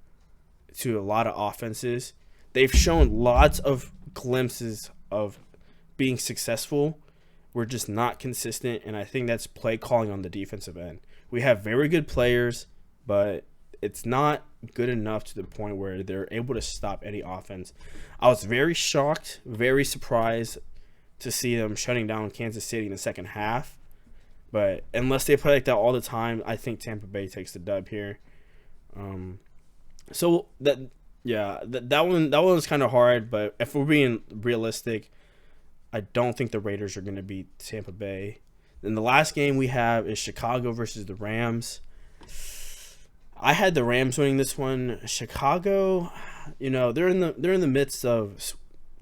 to a lot of offenses. They've shown lots of glimpses of being successful. We're just not consistent, and I think that's play calling on the defensive end. We have very good players, but it's not good enough to the point where they're able to stop any offense. I was very shocked, very surprised to see them shutting down Kansas City in the second half. But unless they play like that all the time, I think Tampa Bay takes the dub here. That one was kind of hard, but if we're being realistic, I don't think the Raiders are going to beat Tampa Bay. Then the last game we have is Chicago versus the Rams. I had the Rams winning this one. Chicago, they're in the midst of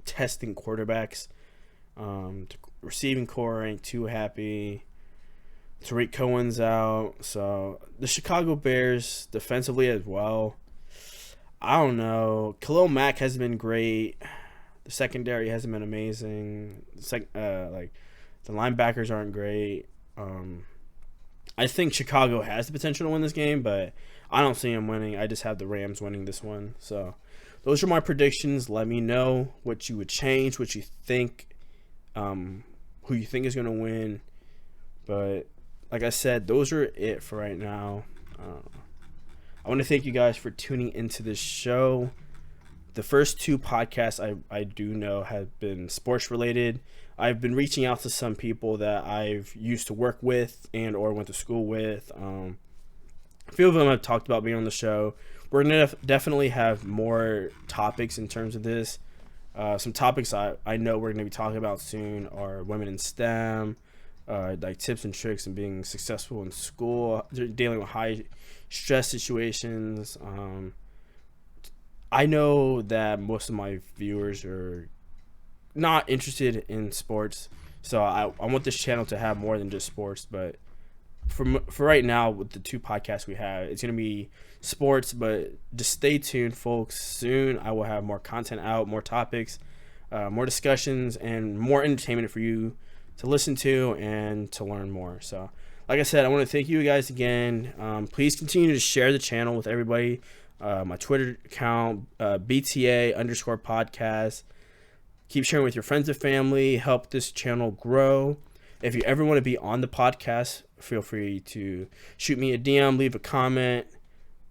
testing quarterbacks. The receiving core ain't too happy. Tariq Cohen's out, so the Chicago Bears defensively as well. I don't know. Khalil Mack hasn't been great. The secondary hasn't been amazing. The linebackers aren't great. I think Chicago has the potential to win this game, but I don't see them winning. I just have the Rams winning this one. So those are my predictions. Let me know what you would change, what you think, who you think is going to win. But like I said, those are it for right now. I want to thank you guys for tuning into this show. The first 2 podcasts I do know have been sports related. I've been reaching out to some people that I've used to work with and or went to school with. A few of them have talked about being on the show. We're going to definitely have more topics in terms of this. Some topics I know we're going to be talking about soon are women in STEM, like tips and tricks and being successful in school, dealing with high stress situations. I know that most of my viewers are not interested in sports, so I want this channel to have more than just sports. But for right now, with the 2 podcasts we have, it's gonna be sports. But just stay tuned, folks. Soon I will have more content out, more topics, more discussions, and more entertainment for you to listen to and to learn more. So, like I said, I want to thank you guys again. Please continue to share the channel with everybody. My Twitter account, BTA_podcast. Keep sharing with your friends and family. Help this channel grow. If you ever want to be on the podcast, feel free to shoot me a DM, leave a comment,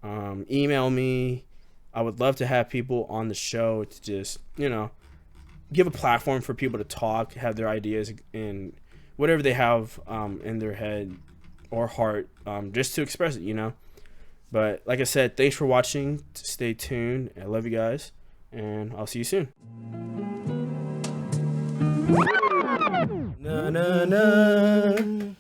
email me. I would love to have people on the show to just, give a platform for people to talk, have their ideas and whatever they have in their head or heart, just to express it, But like I said, thanks for watching. Stay tuned. I love you guys, and I'll see you soon. Na na na.